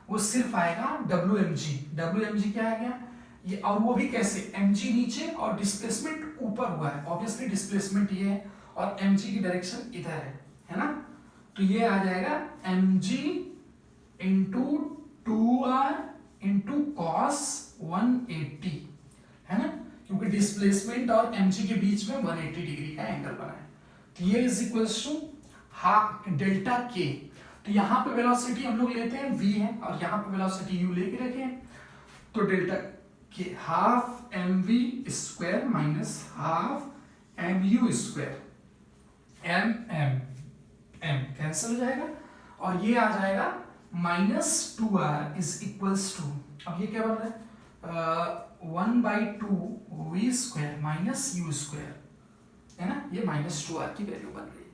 वो सिर्फ आएगा WMG। WMG क्या आ गया ये, और वो भी कैसे, mg नीचे और डिस्प्लेसमेंट ऊपर हुआ है, ऑब्वियसली डिस्प्लेसमेंट ये है और mg की डायरेक्शन इधर है ना, तो ये आ जाएगा mg into 2r into cos 180 है ना, क्योंकि डिस्प्लेसमेंट और mg के बीच में 180 डिग्री का एंगल बना है, तो ये is equals to half delta K. तो यहाँ पे वेलोसिटी हम लोग लेते हैं v है और यहाँ पे वेलोसिटी u लेके रखे हैं, तो डेल्टा के half mv square minus half mu square, m cancel हो जाएगा और ये आ जाएगा -2r इज इक्वल्स टू, अब ये क्या बन रहा है 1/2 v square minus u square है ना, ये -2r की वैल्यू बन गई।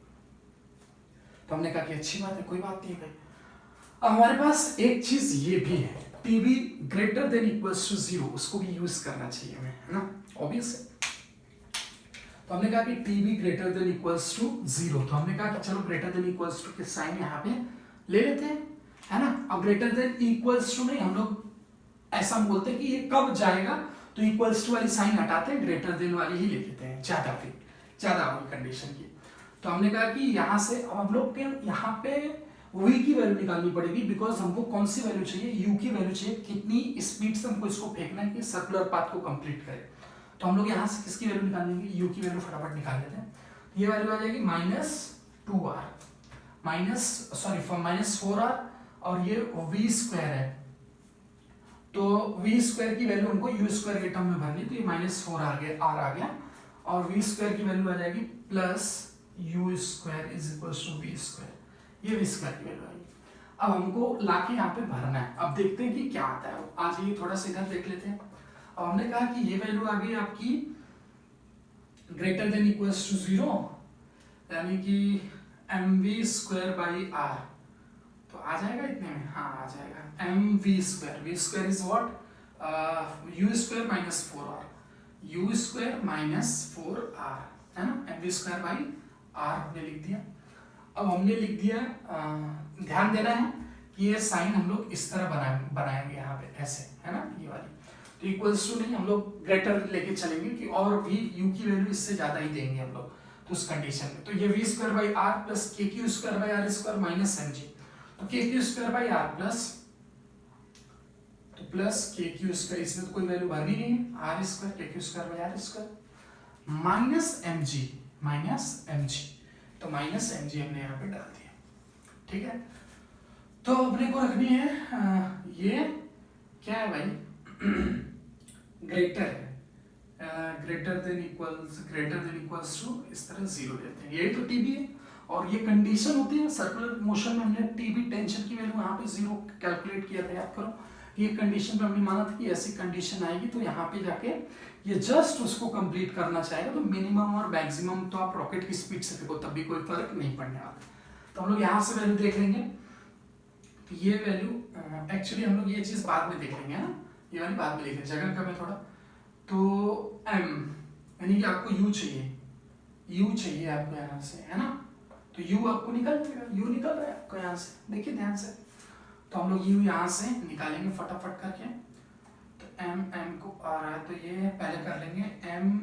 तो हमने कहा कि अच्छी बात है, कोई बात नहीं भाई। अब हमारे पास एक चीज ये भी है, Tb greater than equals to 0, उसको भी यूज करना चाहिए हमें, है ना, ऑब्वियस है। तो हमने कहा कि Tb greater than equals to 0, तो हमने कहा कि चलो ग्रेटर देन इक्वल्स टू के साइन यहाँ पे ले लेते हैं, है ना। अब ग्रेटर देन इक्वल्स टू नहीं, हम लोग ऐसा बोलते हैं कि ये कब जाएगा, तो इक्वल्स टू वाली साइन हटाते हैं, ग्रेटर देन वाली ही ले लेते हैं, ज्यादा होगी कंडीशन की। तो हमने कहा कि यहाँ से अब हम लोग के यहाँ पे v की वैल्यू निकालनी पड़ेगी, बिकॉज हमको कौन सी वैल्यू चाहिए, u की वैल्यू चाहिए, कितनी स्पीड से हमको इसको फेंकना है कि सर्कुलर पाथ को कंप्लीट करे। तो हम लोग यहाँ से किसकी वैल्यू निकालेंगे, u की वैल्यू फटाफट निकाल लेते हैं। ये वैल्यू आ जाएगी -2r -4r और ये v स्क्वायर है, तो v स्क्वायर की वैल्यू हमको u स्क्वायर के टर्म में भरनी, तो ये -4r आ गया और v स्क्वायर की वैल्यू आ जाएगी plus u square is equals to v square, ये v स्क्वायर की वैल्यू आएगी। अब हमको लाके यहाँ पे भरना है, अब देखते हैं कि क्या आता है। आज ये थोड़ा सा इधर देख लेते हैं। अब हमने कहा कि ये वैल्यू आ गई आपकी ग्रेटर देन इक्वल्स टू 0, यानी कि mv स्क्वायर बाई r, तो आ जाएगा इतने में, हाँ आ जाएगा mv square, v square is what u square minus 4r, u square minus 4r है ना, mv स्क्वायर बाई r हमने लिख दिया। अब हमने लिख दिया, ध्यान देना है कि ये साइन हम लोग इस तरह बनाएंगे यहाँ पे ऐसे, है ना, ये वाली, तो इक्वल्स टू नहीं, हम लोग ग्रेटर लेके चलेंगे कि और भी u की वैल्यू इससे ज्यादा ही देंगे हम लोग तो उस कंडीशन में। तो ये v square by R plus के Q square by are square minus M G, तो K Q square by R plus के क्यू स्क्वायर, इसमें तो कोई वैल्यू भरनी नहीं है, R square K Q square by are square minus M G, तो माइनस एम जी हमने यहाँ पे डाल दिया। ठीक है, तो अपने को रखनी है ये क्या है भाई, ग्रेटर है, ग्रेटर देन इक्वल्स टू इस तरह जीरो लेते हैं, यही तो टीबी है। और ये कंडीशन होती है सर्कुलर मोशन में, हमने टीबी टेंशन की वैल्यू यहाँ पे जीरो कैलकुलेट किया था, याद करो। ये कंडीशन पे हमने माना था कि ऐसी कंडीशन आएगी तो यहाँ पे जाके ये जस्ट उसको कंप्लीट करना चाहेगा, तो मिनिमम और मैक्सिमम तो आप रॉकेट की स्पीड से फेंको तब भी कोई फर्क नहीं पड़ने वाला। तो हम लोग यहाँ से वैल्यू देख लेंगे, तो ये वैल्यू एक्चुअली हम लोग ये चीज बाद में देख लेंगे, है ना, ये वाली बाद में देख लेंगे, जगह कम है थोड़ा। तो m यानी कि आपको u चाहिए आपको यहाँ से, है ना, तो u आपको निकल जाएगा, u निकल रहा है आपको यहाँ से, देखिए ध्यान से। तो हम लोग u यहाँ से निकालेंगे फटाफट करके, तो m को आ रहा है, तो ये पहले कर लेंगे mu,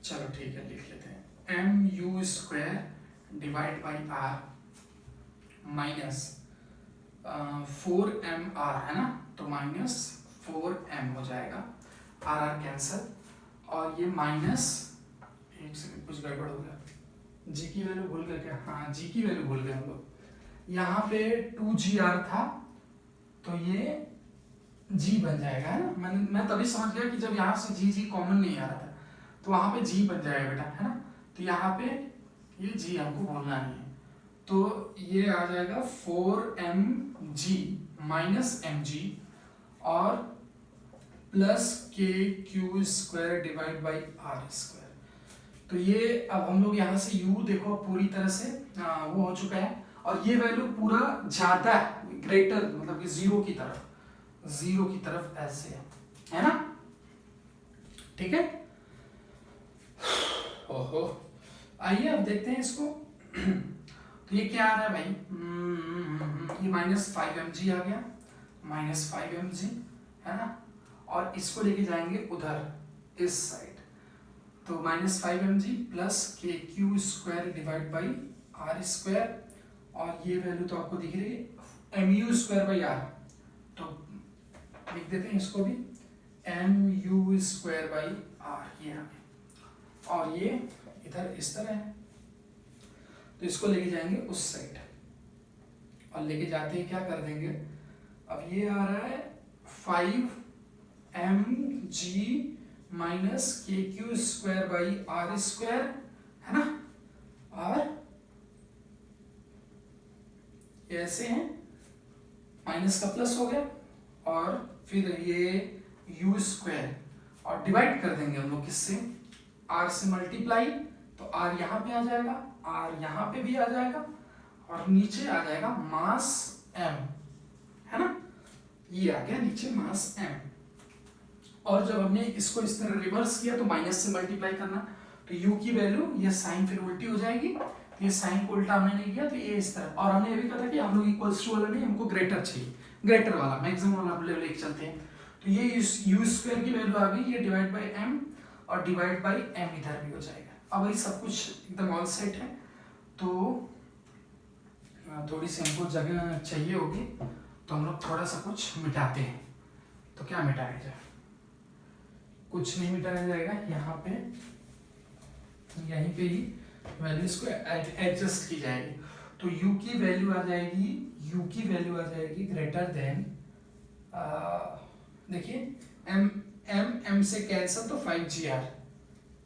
चलो ठीक है लिख लेते हैं, mu square divide by r minus 4mr, है ना, तो माइनस 4m हो जाएगा, आर कैंसल, और ये माइनस, एक सेकंड कुछ गड़बड़ हो गया, जी की वैल्यू भूल गए क्या, हाँ जी की वैल्यू भूल गए हम लोग, यहाँ पे 2gr था तो ये g बन जाएगा, है ना, मैं तभी समझ गया कि जब यहाँ से जी कॉमन नहीं आ रहा था तो वहाँ पे g बन जाएगा बेटा, है ना, तो यहाँ पे ये g हमको भूलना नहीं है, तो ये आ जाएगा 4mg माइनस mg और प्लस के Q square divide by are square. तो ये अब हम लोग यहाँ से u देखो पूरी तरह से वो हो चुका है, और ये वैल्यू पूरा ज्यादा है, ग्रेटर मतलब कि जीरो की तरफ ऐसे है ना, ठीक है। ओहो, आइए अब देखते हैं इसको। तो ये क्या आ रहा है भाई, ये माइनस 5mg आ गया, माइनस 5mg, है ना, और इसको लेके जाएंगे उधर इस साइड, तो माइनस 5mg प्लस के Q square divide by are square, और ये वैल्यू तो आपको दिख रही है mu स्क्वायर बाई आर, तो लिख देते हैं इसको भी mu स्क्वायर बाई आर, ये और ये इधर इस तरह है, तो इसको लेके जाएंगे उस साइड, और लेके जाते ही क्या कर देंगे, अब ये आ रहा है 5mg माइनस के Q square by are square, है ना, और ऐसे है, माइनस का प्लस हो गया, और फिर ये u स्क्वायर, और डिवाइड कर देंगे हम लोग किससे, r से मल्टीप्लाई, तो r यहाँ पे आ जाएगा, r यहाँ पे भी आ जाएगा, और नीचे आ जाएगा मास m, है ना, ये आ गया नीचे मास m। और जब हमने इसको इस तरह रिवर्स किया तो माइनस से मल्टीप्लाई करना, तो u की वैल्यू ये साइन फिर उल्टी हो जाएगी, तो ये साइन को उल्टा हमने नहीं किया, तो ये इस तरह। और हमने ये भी कहा था कि हम लोग इक्वल्स टू वाला नहीं, हमको ग्रेटर चाहिए, ग्रेटर वाला मैक्सिमम वाला लेवल लेके चलते हैं। तो ये u स्क्वायर की वैल्यू आ गई, ये डिवाइड बाई m, और डिवाइड बाई m इधर भी हो जाएगा। अब ये सब कुछ एकदम ऑल सेट है, तो थोड़ी सी हमको जगह चाहिए होगी, तो हम लोग थोड़ा सा कुछ मिटाते हैं। तो क्या मिटाया जाए, कुछ नहीं मिटाया जाएगा, यहाँ पे यहीं पे ही वैल्यूज को एडजस्ट की जाएगी। तो u की वैल्यू आ जाएगी ग्रेटर देन, देखिए m से कैंसल, तो 5gr,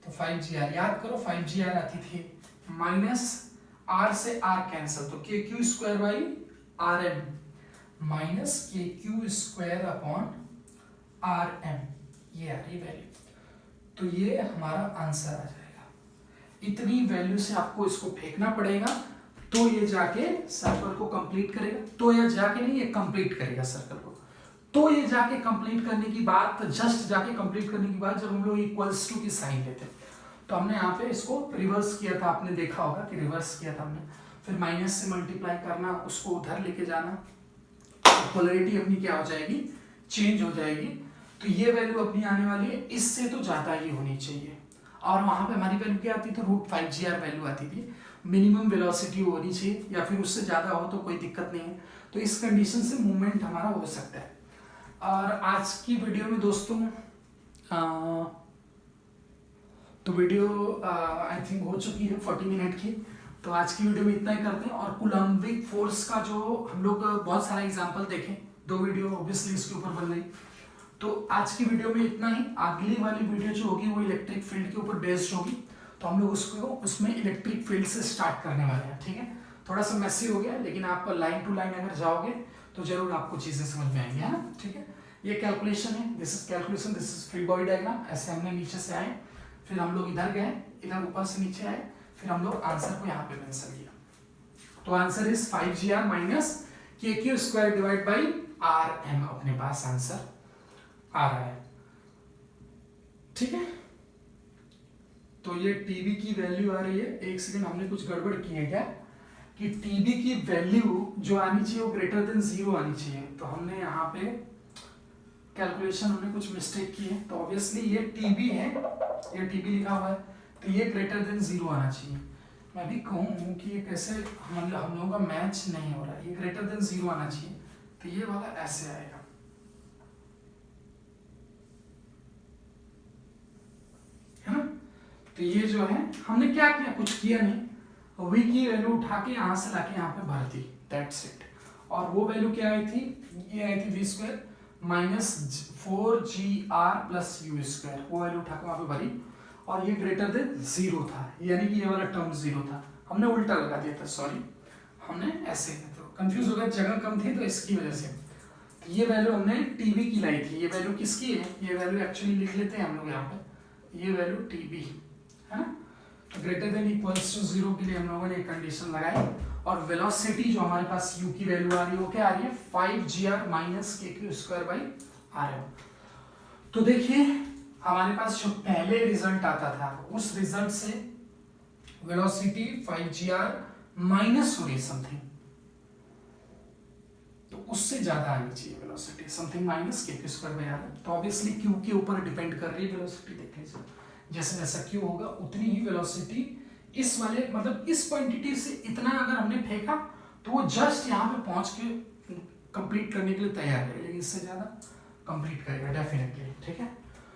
तो 5gr याद करो, 5gr आती थी, माइनस r से r कैंसल, तो K Q square by R M, minus के Q square upon R M, ये आ रही वैल्यू। तो ये हमारा आंसर आ जाएगा। इतनी वैल्यू से आपको इसको फेंकना पड़ेगा, तो ये जाके सर्कल को कंप्लीट करेगा, तो ये जाके नहीं, ये कंप्लीट करेगा सर्कल को। तो ये जाके कंप्लीट करने की बात, जस्ट जाके कंप्लीट करने की बात, जब हम लोग इक्वल्स टू की साइन लेते, तो हमने यहाँ पे इसको रिवर्स किया था, आपने देखा होगा कि रिवर्स किया था हमने, फिर माइनस से मल्टीप्लाई करना, उसको उधर लेके जाना, पोलैरिटी अपनी क्या हो जाएगी, चेंज हो जाएगी। तो ये वैल्यू अपनी आने वाली है, इससे तो ज़्यादा ही होनी चाहिए। और वहाँ पे हमारी वैल्यू क्या आती थी, √5gr वैल्यू आती थी। मिनिमम वेलोसिटी होनी चाहिए, या फिर उससे ज़्यादा हो तो कोई दिक्कत नहीं है। तो इस कंडीशन से मूवमेंट हमारा हो सकता है। और आज की वीडियो में दोस्तों तो वीडियो आई थिंक हो चुकी है 40 मिनट की। तो आज की वीडियो में इतना ही करते हैं। और कूलम्बिक फोर्स का जो हम लोग बहुत सारा एग्जांपल देखें, 2 वीडियो ऑब्वियसली इसके ऊपर बन गई। तो आज की वीडियो में इतना ही। अगली वाली वीडियो जो होगी वो इलेक्ट्रिक फील्ड के ऊपर बेस्ड होगी। तो हम लोग उसको उसमें इलेक्ट्रिक फील्ड से स्टार्ट करने वाले हैं, ठीक है। थोड़ा सा मैसी हो गया, लेकिन आप लाइन टू लाइन अगर जाओगे तो जरूर आपको चीजें समझ में आएंगी, है ना, ठीक है। ये कैलकुलेशन है, this is calculation, this is free body diagram. ऐसे हमने नीचे से आए, फिर हम लोग इधर गए, इधर ऊपर से नीचे आए, फिर हम लोग आंसर को यहाँ पे मेंशन किया। तो answer is 5gr minus kq square divide by rm। अपने पास आंसर आ रहा है, ठीक है। तो ये टीबी की वैल्यू आ रही है। एक सेकंड, हमने कुछ गड़बड़ की है क्या, कि टीबी की वैल्यू जो आनी चाहिए वो ग्रेटर देन 0 आनी चाहिए। तो हमने यहाँ पे कैलकुलेशन हमने कुछ मिस्टेक की है। तो ऑब्वियसली ये टीबी है, ये टीबी लिखा हुआ है, तो ये ग्रेटर देन 0 आना चाहिए। मैं भी कहूँ कि ये कैसे हम लोगों का मैच नहीं हो रहा है। ये ग्रेटर देन 0 आना चाहिए, तो ये वाला ऐसे आएगा, है ना। तो ये जो है हमने क्या किया, कुछ किया नहीं, v की वैल्यू उठा के यहाँ से लाके यहाँ पे भर दी, दैट्स इट। और वो वैल्यू क्या आई थी, ये आई थी v square minus 4gr plus u square. वो वैल्यू उठा के वहाँ पे भरी, और ये ग्रेटर देन 0 था, यानी कि ये वाला टर्म 0 था। हमने उल्टा लगा दिया था, सॉरी, हमने ऐसे किया, तो कंफ्यूज हो गया, जगह कम थी तो इसकी वजह से। तो ये वैल्यू हमने टीबी की लाई थी। ये वैल्यू किसकी है, ये वैल्यू एक्चुअली लिख लेते हैं हम लोग यहाँ पे, ये वैल्यू टीबी है ना। तो ग्रेटर देन इक्वल्स टू 0 के लिए हम लोगों ने एक कंडीशन लगाई। और वेलोसिटी जो हमारे पास u की वैल्यू आ रही है वो क्या आ रही है, 5gr minus kq square by rm। तो देखिए हमारे पास जो पहले रिजल्ट आता था, उस रिजल्ट से वेलोसिटी 5gr माइनस हो रही समथिंग, तो उससे ज्यादा आनी चाहिए velocity, something minus kq square by rm। तो ऑब्वियसली q के ऊपर डिपेंड कर रही है वेलोसिटी। देख लीजिए, जैसे जैसा q होगा उतनी ही वेलोसिटी इस वाले, मतलब इस क्वांटिटी से इतना अगर हमने फेंका तो वो जस्ट यहाँ पे पहुंच के कंप्लीट करने के लिए तैयार है, लेकिन इससे ज्यादा कंप्लीट करेगा डेफिनेटली, ठीक है।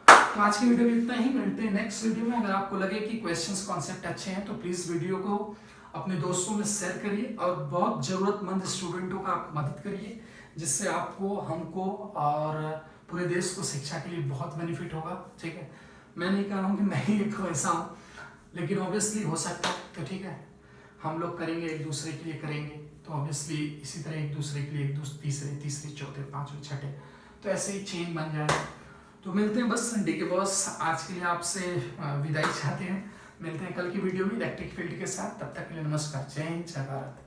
तो आज की वीडियो में इतना ही, मिलते हैं नेक्स्ट वीडियो में। अगर आपको लगे कि क्वेश्चंस कॉन्सेप्ट अच्छे हैं तो प्लीज वीडियो को अपने दोस्तों में शेयर करिए, और बहुत जरूरतमंद स्टूडेंटों का आप मदद करिए, जिससे आपको, हमको और पूरे देश को शिक्षा के लिए बहुत बेनिफिट होगा, ठीक है। मैं नहीं कह रहा हूँ कि मैं ही एक वैसा हूँ, लेकिन ऑब्वियसली हो सकता है, तो ठीक है, हम लोग करेंगे, एक दूसरे के लिए करेंगे, तो ऑब्वियसली इसी तरह एक दूसरे के लिए, एक दूसरे, तीसरे, चौथे, पांचवें, छठे, तो ऐसे ही चेन बन जाएगा। तो मिलते हैं, बस संडे के बॉस आज के लिए आपसे विदाई चाहते हैं। मिलते हैं कल की वीडियो में इलेक्ट्रिक फील्ड के साथ, तब तक के लिए नमस्कार, जय हिंद, जय भारत।